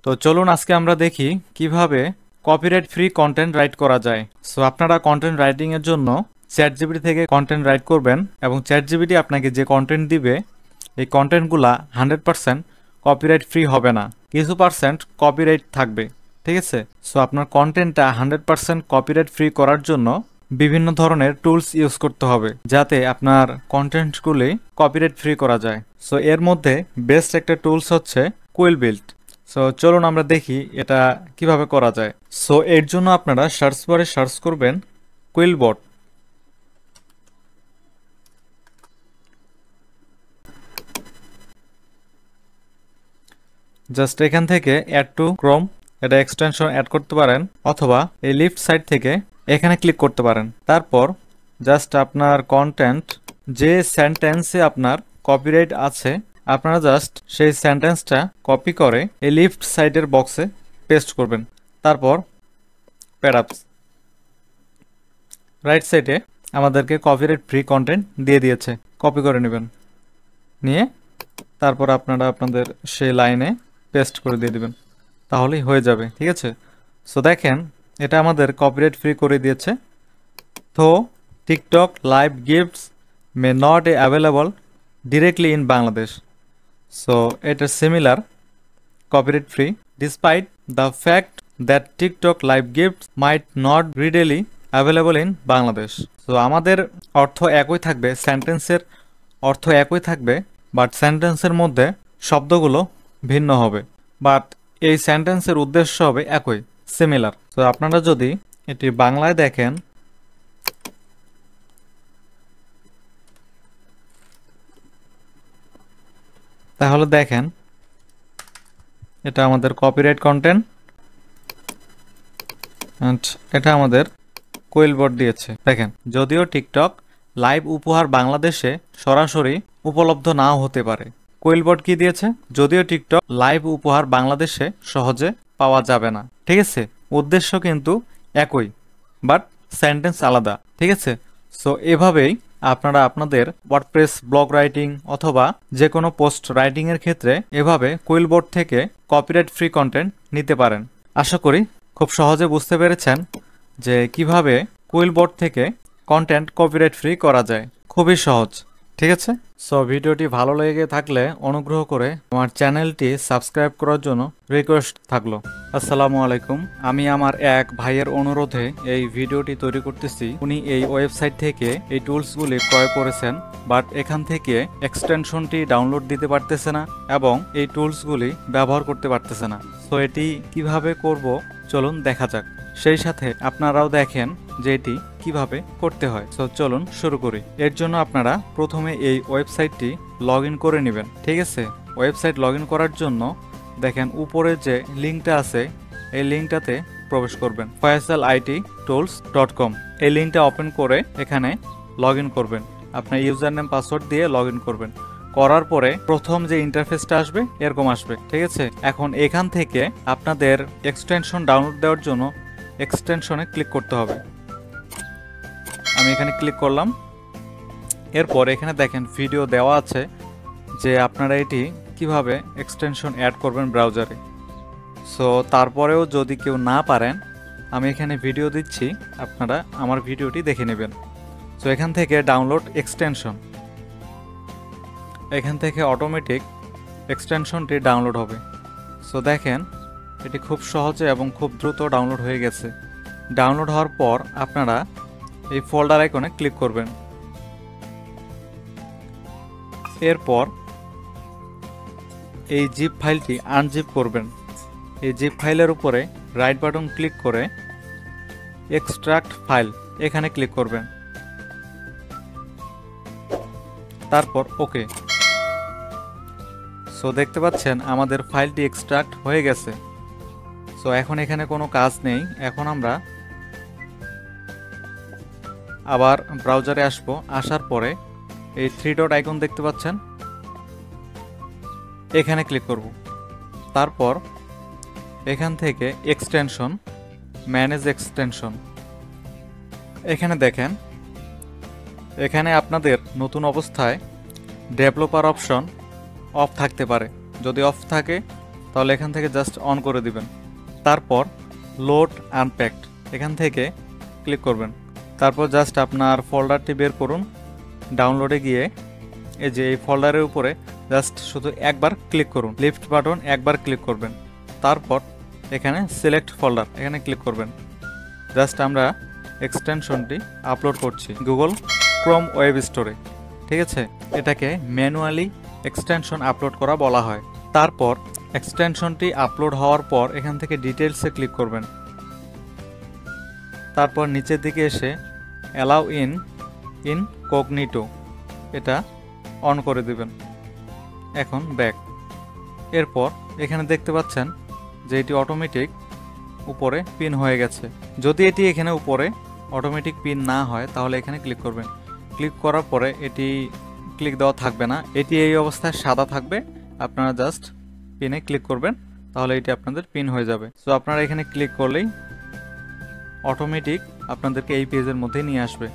তো চলুন আজকে আমরা দেখি কিভাবে কপিরাইট ফ্রি কন্টেন্ট রাইট করা যায়। সো আপনারা কন্টেন্ট রাইটিং এর জন্য চ্যাটজিপিটি থেকে কন্টেন্ট রাইট করবেন এবং চ্যাটজিপিটি আপনাকে যে কন্টেন্ট দিবে এই কন্টেন্টগুলা 100% কপিরাইট ফ্রি হবে না, কিছু পার্সেন্ট কপিরাইট থাকবে। ঠিক আছে, সো আপনার কন্টেন্টটা 100% কপিরাইট ফ্রি করার জন্য বিভিন্ন ধরনের টুলস ইউজ করতে হবে যাতে আপনার কন্টেন্টগুলি কপিরাইট ফ্রি করা যায়। সো এর মধ্যে বেস্ট একটা টুলস হচ্ছে কুইলবিল্ট। সো চলুন আমরা দেখি এটা কিভাবে করা যায়। সো এর জন্য আপনারা সার্চ বারে সার্চ করবেন কুইলবট। জাস্ট এখান থেকে অ্যাড টু ক্রোম এটা এক্সটেনশন অ্যাড করতে পারেন, অথবা এই লিফট সাইড থেকে এখানে ক্লিক করতে পারেন। তারপর জাস্ট আপনার কন্টেন্ট যে সেন্টেন্সে আপনার কপিরাইট আছে আপনারা জাস্ট সেই সেন্টেন্সটা কপি করে এই লিফট সাইডের বক্সে পেস্ট করবেন। তারপর প্যারাপস রাইট সাইডে আমাদেরকে কপিরাইট ফ্রি কন্টেন্ট দিয়ে দিয়েছে, কপি করে নেবেন। নিয়ে তারপর আপনারা আপনাদের সেই লাইনে পেস্ট করে দিয়ে দিবেন, তাহলেই হয়ে যাবে। ঠিক আছে, সো দেখেন এটা আমাদের কপিরাইট ফ্রি করে দিয়েছে। তো TikTok live gifts may not available directly in Bangladesh. So এটা similar copyright free despite the fact that TikTok live gifts might not readily available in Bangladesh. So আমাদের অর্থ একই থাকবে, সেন্টেন্সের অর্থ একই থাকবে, বাট সেন্টেন্সের মধ্যে শব্দগুলো ভিন্ন হবে, বাট এই সেন্টেন্সের উদ্দেশ্য হবে একই, সিমিলার। তো আপনারা যদি এটি বাংলায় দেখেন, তাহলে দেখেন এটা আমাদের কপিরাইট কন্টেন্ট, এটা আমাদের কোয়েলবট দিয়েছে। দেখেন যদিও টিকটক লাইভ উপহার বাংলাদেশে সরাসরি উপলব্ধ নাও হতে পারে। কোয়েলবট কি দিয়েছে? যদিও টিকটক লাইভ উপহার বাংলাদেশে সহজে পাওয়া যাবে না। ঠিক আছে, উদ্দেশ্য কিন্তু একই, বাট সেন্টেন্স আলাদা। ঠিক আছে, সো এভাবেই আপনারা আপনাদের ওয়ার্ডপ্রেস ব্লগ রাইটিং অথবা যে কোনো পোস্ট রাইটিং এর ক্ষেত্রে এভাবে কোয়েলবট থেকে কপিরাইট ফ্রি কন্টেন্ট নিতে পারেন। আশা করি খুব সহজে বুঝতে পেরেছেন যে কিভাবে কোয়েলবট থেকে কন্টেন্ট কপিরাইট ফ্রি করা যায়। খুবই সহজ। ঠিক আছে, সো ভিডিওটি ভালো লেগে থাকলে অনুগ্রহ করে আমার চ্যানেলটি সাবস্ক্রাইব করার জন্য রিকোয়েস্ট থাকলো। আসসালামু আলাইকুম। আমি আমার এক ভাইয়ের অনুরোধে এই ভিডিওটি তৈরি করতেছি। উনি এই ওয়েবসাইট থেকে এই টুলসগুলি ক্রয় করেছেন, বাট এখান থেকে এক্সটেনশনটি ডাউনলোড দিতে পারতেছে না এবং এই টুলসগুলি ব্যবহার করতে পারতেছে না। সো এটি কিভাবে করব চলুন দেখা যাক। সেই সাথে আপনারাও দেখেন যে এটি কিভাবে করতে হয়। সো চলুন শুরু করি। এর জন্য আপনারা প্রথমে এই ওয়েবসাইটটি লগ ইন করে নেবেন। ঠিক আছে, ওয়েবসাইট লগ ইন করার জন্য দেখেন উপরে যে লিঙ্কটা আছে এই লিঙ্কটাতে প্রবেশ করবেন, faisalitTools.com। এই লিঙ্কটা ওপেন করে এখানে লগ ইন করবেন। আপনার ইউজার নেম পাসওয়ার্ড দিয়ে লগ ইন করবেন। করার পরে প্রথম যে ইন্টারফেসটা আসবে এরকম আসবে। ঠিক আছে, এখন এখান থেকে আপনাদের এক্সটেনশন ডাউনলোড দেওয়ার জন্য এক্সটেনশনে ক্লিক করতে হবে। আমি এখানে ক্লিক করলাম। এরপর এখানে দেখেন ভিডিও দেওয়া আছে যে আপনারা এটি কিভাবে এক্সটেনশন অ্যাড করবেন ব্রাউজারে। সো তারপরেও যদি কেউ না পারেন, আমি এখানে ভিডিও দিচ্ছি, আপনারা আমার ভিডিওটি দেখে নেবেন। সো এখান থেকে ডাউনলোড এক্সটেনশন, এখান থেকে অটোমেটিক এক্সটেনশনটি ডাউনলোড হবে। সো দেখেন এটি খুব সহজে এবং খুব দ্রুত ডাউনলোড হয়ে গেছে। ডাউনলোড হওয়ার পর আপনারা এই ফোল্ডার আইকনে ক্লিক করবেন। এরপর এই জিপ ফাইলটি আনজিপ করবেন। এই জিপ ফাইলের উপরে রাইট বাটন ক্লিক করে এক্সট্রাক্ট ফাইল এখানে ক্লিক করবেন, তারপর ওকে। সো দেখতে পাচ্ছেন আমাদের ফাইলটি এক্সট্রাক্ট হয়ে গেছে। সো এখন এখানে কোনো কাজ নেই। এখন আমরা আবার ব্রাউজারে আসব। আসার পরে এই 3 ডট আইকন দেখতে পাচ্ছেন, এখানে ক্লিক করব। তারপর এখান থেকে এক্সটেনশন, ম্যানেজ এক্সটেনশন, এখানে দেখেন এখানে আপনাদের নতুন অবস্থায় ডেভেলপার অপশন অফ থাকতে পারে। যদি অফ থাকে তাহলে এখান থেকে জাস্ট অন করে দিবেন। তারপর লোড আনপ্যাকড এখান থেকে ক্লিক করবেন। তারপর জাস্ট আপনার ফোল্ডারটি বের করুন। ডাউনলোডে গিয়ে এই যে এই ফোল্ডারের উপরে জাস্ট শুধু একবার ক্লিক করুন, লিফট বাটন একবার ক্লিক করবেন। তারপর এখানে সিলেক্ট ফোল্ডার এখানে ক্লিক করবেন। জাস্ট আমরা এক্সটেনশনটি আপলোড করছি গুগল ক্রোম ওয়েব স্টোরে। ঠিক আছে, এটাকে ম্যানুয়ালি এক্সটেনশন আপলোড করা বলা হয়। তারপর এক্সটেনশনটি আপলোড হওয়ার পর এখান থেকে ডিটেলসে ক্লিক করবেন। তারপর নিচের দিকে এসে অ্যালাউ ইনকগনিটো এটা অন করে দিবেন। এখন ব্যাক। এরপর এখানে দেখতে পাচ্ছেন যে এটি অটোমেটিক উপরে পিন হয়ে গেছে। যদি এটি এখানে উপরে অটোমেটিক পিন না হয় তাহলে এখানে ক্লিক করবেন। ক্লিক করার পরে এটি ক্লিক দেওয়া থাকবে না, এটি এই অবস্থায় সাদা থাকবে। আপনারা জাস্ট পিনে ক্লিক করবেন, তাহলে এটি আপনাদের পিন হয়ে যাবে। সো আপনারা এখানে ক্লিক করলেই অটোমেটিক আপনাদেরকে এই পেজের মধ্যে নিয়ে আসবে।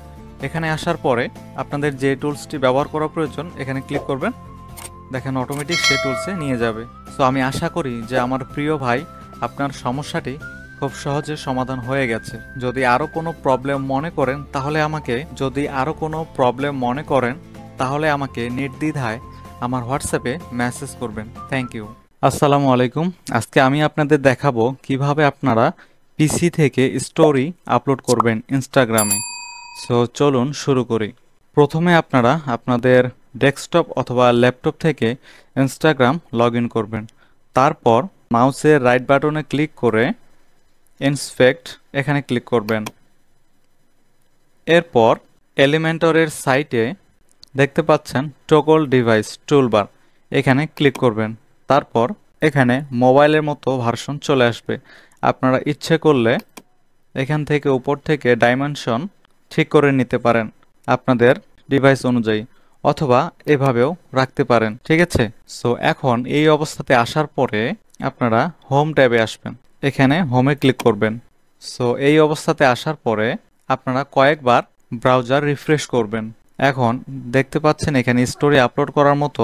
এখানে আসার পরে আপনাদের যে টুলসটি ব্যবহার করা প্রয়োজন এখানে ক্লিক করবেন। দেখেন অটোমেটিক সেই টুলসে নিয়ে যাবে। সো আমি আশা করি যে আমার প্রিয় ভাই আপনার সমস্যাটি খুব সহজে সমাধান হয়ে গেছে। যদি আরো কোনো প্রবলেম মনে করেন তাহলে আমাকে নির্দ্বিধায় আমার হোয়াটসঅ্যাপে মেসেজ করবেন। Thank you. আসসালামু আলাইকুম। আজকে আমি আপনাদের দেখাবো কিভাবে আপনারা পিসি থেকে স্টোরি আপলোড করবেন ইনস্টাগ্রামে। সো চলুন শুরু করি। প্রথমে আপনারা আপনাদের ডেস্কটপ অথবা ল্যাপটপ থেকে ইনস্টাগ্রাম লগ ইন করবেন। তারপর মাউসের রাইট বাটনে ক্লিক করে ইন্সপেক্ট এখানে ক্লিক করবেন। এরপর এলিমেন্টরের সাইটে দেখতে পাচ্ছেন টগল ডিভাইস টুলবার, এখানে ক্লিক করবেন। তারপর এখানে মোবাইলের মতো ভার্সন চলে আসবে। আপনারা ইচ্ছে করলে এখান থেকে উপর থেকে ডাইমেনশন ঠিক করে নিতে পারেন আপনাদের ডিভাইস অনুযায়ী, অথবা এভাবেও রাখতে পারেন। ঠিক আছে। সো এখন এই অবস্থাতে আসার পরে আপনারা হোম ট্যাবে আসবেন, এখানে হোমে ক্লিক করবেন। সো এই অবস্থাতে আসার পরে আপনারা কয়েকবার ব্রাউজার রিফ্রেশ করবেন। এখন দেখতে পাচ্ছেন এখানে স্টোরি আপলোড করার মতো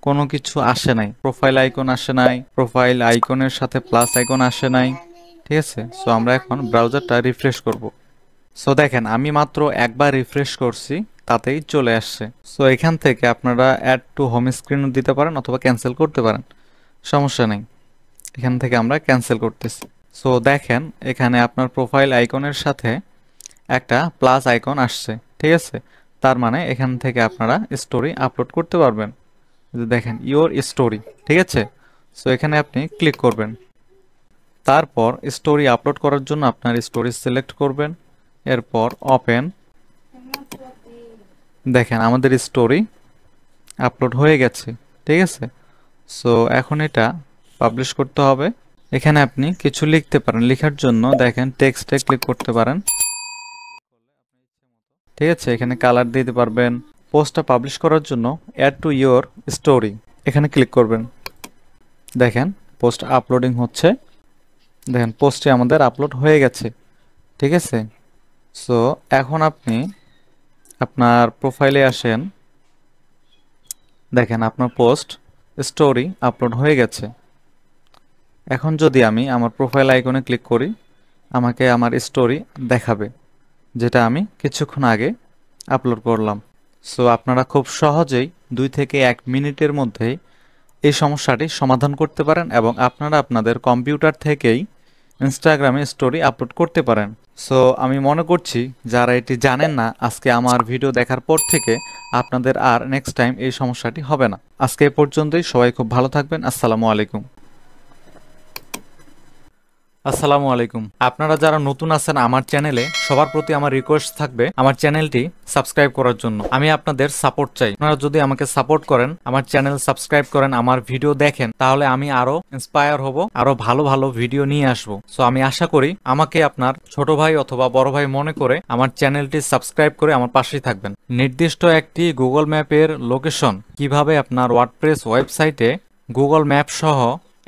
কোনো কিছু আসে নাই, প্রোফাইল আইকন আসে নাই, প্রোফাইল আইকনের সাথে প্লাস আইকন আসে নাই। ঠিক আছে। সো আমরা এখন ব্রাউজারটা রিফ্রেশ করব। সো দেখেন আমি মাত্র একবার রিফ্রেশ করছি, তাতেই চলে আসছে। সো এখান থেকে আপনারা অ্যাড টু হোম স্ক্রিনও দিতে পারেন অথবা ক্যান্সেল করতে পারেন, সমস্যা নেই। এখান থেকে আমরা ক্যান্সেল করতেছি। সো দেখেন এখানে আপনার প্রোফাইল আইকনের সাথে একটা প্লাস আইকন আসছে। ঠিক আছে। তার মানে এখান থেকে আপনারা স্টোরি আপলোড করতে পারবেন। দেখেন ইওর স্টোরি। ঠিক আছে। সো এখানে আপনি ক্লিক করবেন। তারপর স্টোরি আপলোড করার জন্য আপনার স্টোরি সিলেক্ট করবেন। এরপর ওপেন। দেখেন আমাদের স্টোরি আপলোড হয়ে গেছে। ঠিক আছে। সো এখন এটা পাবলিশ করতে হবে। এখানে আপনি কিছু লিখতে পারেন, লেখার জন্য দেখেন টেক্সটে ক্লিক করতে পারেন। ঠিক আছে। এখানে কালার দিতে পারবেন। পোস্টটা পাবলিশ করার জন্য অ্যাড টু ইওর স্টোরি এখানে ক্লিক করবেন। দেখেন পোস্ট আপলোডিং হচ্ছে। দেখেন পোস্টটি আমাদের আপলোড হয়ে গেছে। ঠিক আছে। সো এখন আপনি আপনার প্রোফাইলে আসেন। দেখেন আপনার পোস্ট স্টোরি আপলোড হয়ে গেছে। এখন যদি আমি আমার প্রোফাইল আইকনে ক্লিক করি, আমাকে আমার স্টোরি দেখাবে, যেটা আমি কিছুক্ষণ আগে আপলোড করলাম। সো আপনারা খুব সহজেই 2 থেকে 1 মিনিটের মধ্যেই এই সমস্যাটি সমাধান করতে পারেন এবং আপনারা আপনাদের কম্পিউটার থেকেই ইনস্টাগ্রামে স্টোরি আপলোড করতে পারেন। সো আমি মনে করছি যারা এটি জানেন না, আজকে আমার ভিডিও দেখার পর থেকে আপনাদের আর নেক্সট টাইম এই সমস্যাটি হবে না। আজকে এ পর্যন্তই। সবাই খুব ভালো থাকবেন। আসসালামু আলাইকুম। আসসালামু আলাইকুম। আপনারা যারা নতুন আছেন আমার চ্যানেলে, সবার প্রতি আমার রিকোয়েস্ট থাকবে আমার চ্যানেলটি সাবস্ক্রাইব করার জন্য। আমি আপনাদের সাপোর্ট চাই। আপনারা যদি আমাকে সাপোর্ট করেন, আমার চ্যানেল সাবস্ক্রাইব করেন, আমার ভিডিও দেখেন, তাহলে আমি আরো ইন্সপায়ার হব, আরো ভালো ভালো ভিডিও নিয়ে আসবো। সো আমি আশা করি আমাকে আপনার ছোট ভাই অথবা বড় ভাই মনে করে আমার চ্যানেলটি সাবস্ক্রাইব করে আমার পাশেই থাকবেন। নির্দিষ্ট একটি গুগল ম্যাপের লোকেশন কিভাবে আপনার ওয়ার্ডপ্রেস ওয়েবসাইটে গুগল ম্যাপ সহ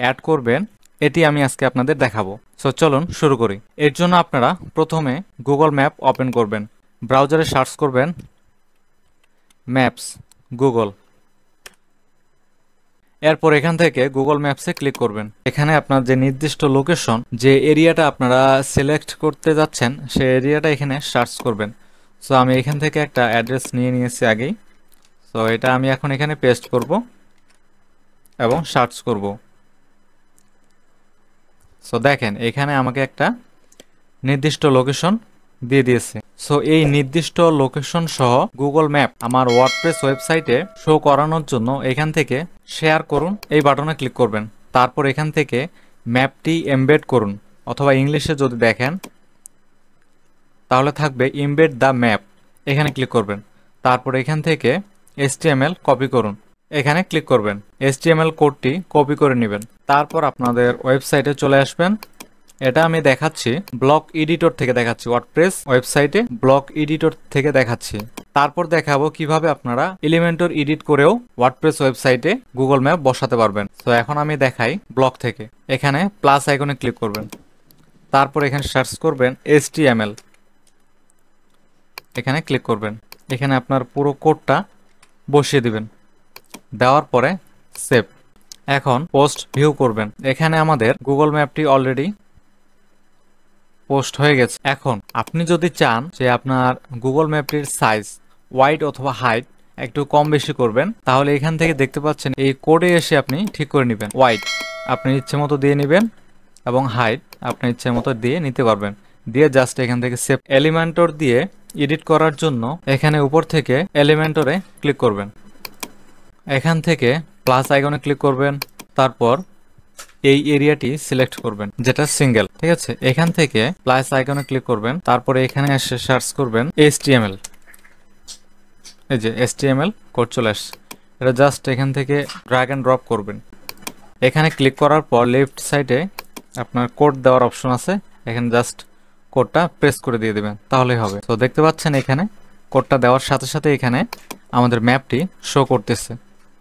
অ্যাড করবেন, এটি আমি আজকে আপনাদের দেখাবো। সো চলুন শুরু করি। এর জন্য আপনারা প্রথমে গুগল ম্যাপ ওপেন করবেন, ব্রাউজারে সার্চ করবেন ম্যাপস গুগল। এরপর এখান থেকে গুগল ম্যাপসে ক্লিক করবেন। এখানে আপনার যে নির্দিষ্ট লোকেশন, যে এরিয়াটা আপনারা সিলেক্ট করতে যাচ্ছেন, সেই এরিয়াটা এখানে সার্চ করবেন। সো আমি এখান থেকে একটা অ্যাড্রেস নিয়ে নিয়েছি আগেই। সো এটা আমি এখন এখানে পেস্ট করব এবং সার্চ করব। সো দেখেন এখানে আমাকে একটা নির্দিষ্ট লোকেশন দিয়ে দিয়েছে। সো এই নির্দিষ্ট লোকেশন সহ গুগল ম্যাপ আমার ওয়ার্ডপ্রেস ওয়েবসাইটে শো করানোর জন্য এখান থেকে শেয়ার করুন এই বাটনে ক্লিক করবেন। তারপর এখান থেকে ম্যাপটি এমবেড করুন, অথবা ইংলিশে যদি দেখেন তাহলে থাকবে এমবেড দ্য ম্যাপ, এখানে ক্লিক করবেন। তারপর এখান থেকে HTML কপি করুন, এখানে ক্লিক করবেন। HTML কোডটি কপি করে নেবেন। তারপর আপনাদের ওয়েবসাইটে চলে আসবেন। এটা আমি দেখাচ্ছি ব্লক এডিটর থেকে দেখাচ্ছি, ওয়ার্ডপ্রেস ওয়েবসাইটে ব্লক এডিটর থেকে দেখাচ্ছি। তারপর দেখাবো কিভাবে আপনারা এলিমেন্টর এডিট করেও ওয়ার্ডপ্রেস ওয়েবসাইটে গুগল ম্যাপ বসাতে পারবেন। তো এখন আমি দেখাই ব্লক থেকে। এখানে প্লাস আইকনে ক্লিক করবেন। তারপর এখানে সার্চ করবেন HTML, এখানে ক্লিক করবেন। এখানে আপনার পুরো কোডটা বসিয়ে দিবেন, দেওয়ার পরে সেভ। এখন পোস্ট ভিউ করবেন। এখানে আমাদের গুগল ম্যাপটি অলরেডি পোস্ট হয়ে গেছে। এখন আপনি যদি চান যে আপনার গুগল ম্যাপটির সাইজ ওয়াইড অথবা হাইট একটু কম বেশি করবেন, তাহলে এখান থেকে দেখতে পাচ্ছেন এই কোডে এসে আপনি ঠিক করে নেবেন। ওয়াইড আপনি ইচ্ছে মতো দিয়ে নেবেন এবং হাইট আপনি ইচ্ছে মতো দিয়ে নিতে পারবেন। দিয়ে জাস্ট এখান থেকে সেভ এলিমেন্টর দিয়ে এডিট করার জন্য এখানে উপর থেকে এলিমেন্টরে ক্লিক করবেন। এখান থেকে প্লাস আইকনে ক্লিক করবেন, তারপর এই এরিয়াটি সিলেক্ট করবেন যেটা সিঙ্গেল, ঠিক আছে। এখান থেকে প্লাস আইকনে ক্লিক করবেন, তারপরে এখানে এসে সার্চ করবেন HTML। এই যে HTML কোড চলে আসছে, এটা জাস্ট এখান থেকে ড্র্যাগ এন্ড ড্রপ করবেন। এখানে ক্লিক করার পর লেফট সাইডে আপনার কোড দেওয়ার অপশন আছে, এখানে জাস্ট কোডটা প্রেস করে দিয়ে দেবেন, তাহলেই হবে। তো দেখতে পাচ্ছেন এখানে কোডটা দেওয়ার সাথে সাথে এখানে আমাদের ম্যাপটি শো করতেছে,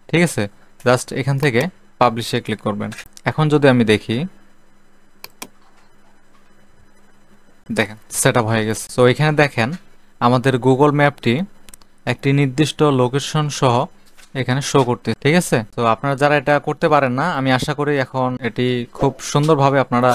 ঠিক আছে। জাস্ট এখান থেকে পাবলিশে ক্লিক করবেন। এখন যদি আমি দেখি, দেখেন সেটআপ হয়ে গেছে। তো এখানে দেখেন আমাদের গুগল ম্যাপটি একটি নির্দিষ্ট লোকেশন সহ এখানে শো করতে, ঠিক আছে। তো আপনারা যারা এটা করতে পারেন না, আমি আশা করি এখন এটি খুব সুন্দরভাবে আপনারা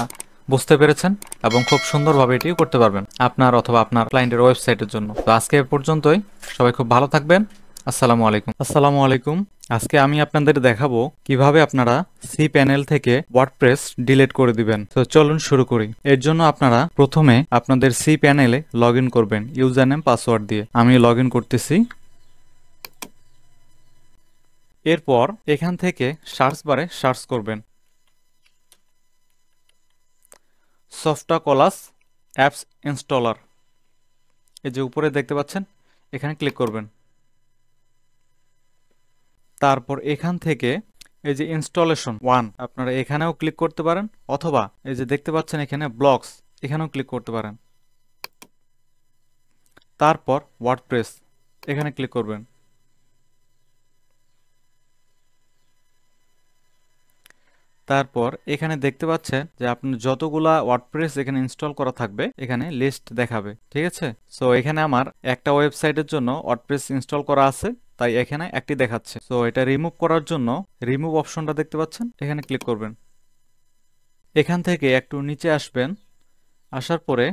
বুঝতে পেরেছেন এবং খুব সুন্দরভাবে এটি করতে পারবেন আপনার অথবা আপনার ক্লায়েন্টের ওয়েবসাইটের জন্য। তো আজকে এ পর্যন্তই, সবাই খুব ভালো থাকবেন। আসসালামু আলাইকুম। আসসালামু আলাইকুম। আজকে আমি আপনাদের দেখাবো কিভাবে আপনারা সি প্যানেল থেকে ওয়ার্ডপ্রেস ডিলিট করে দিবেন। তো চলুন শুরু করি। এর জন্য আপনারা প্রথমে আপনাদের সি প্যানেলে লগ ইন করবেন ইউজার নেম পাসওয়ার্ড দিয়ে। আমি লগ ইন করতেছি। এরপর এখান থেকে সার্চ বারে সার্চ করবেন সফটা কলাস অ্যাপস ইনস্টলার। এই যে উপরে দেখতে পাচ্ছেন, এখানে ক্লিক করবেন। তারপর এখান থেকে এই যে ইনস্টলেশন 1 আপনারা এখানেও ক্লিক করতে পারেন, অথবা এই যে দেখতে পাচ্ছেন এখানে ব্লকস, এখানেও ক্লিক করতে পারেন। তারপর ওয়ার্ডপ্রেস, এখানে ক্লিক করবেন। তারপর এখানে দেখতে পাচ্ছেন যে আপনার যতগুলা ওয়ার্ডপ্রেস এখানে ইনস্টল করা থাকবে এখানে লিস্ট দেখাবে, ঠিক আছে। সো এখানে আমার একটা ওয়েবসাইটের জন্য ওয়ার্ডপ্রেস ইনস্টল করা আছে, তাই এখানে একটি দেখাচ্ছে। সো এটা রিমুভ করার জন্য রিমুভ অপশনটা দেখতে পাচ্ছেন, এখানে ক্লিক করবেন। এখান থেকে একটু নিচে আসবেন, আসার পরে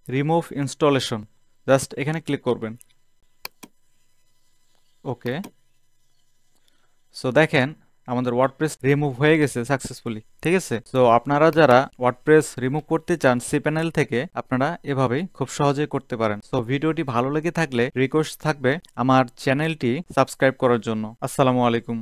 রিমুভ ইনস্টলেশন, জাস্ট এখানে ক্লিক করবেন। ওকে, সো দেখেন আমাদের ওয়ার্ডপ্রেস রিমুভ হয়ে গেছে সাকসেসফুলি, ঠিক আছে। সো আপনারা যারা ওয়ার্ডপ্রেস রিমুভ করতে চান সি প্যানেল থেকে, আপনারা এভাবেই খুব সহজেই করতে পারেন। সো ভিডিওটি ভালো লেগে থাকলে রিকোয়েস্ট থাকবে আমার চ্যানেলটি সাবস্ক্রাইব করার জন্য। আসসালামু আলাইকুম।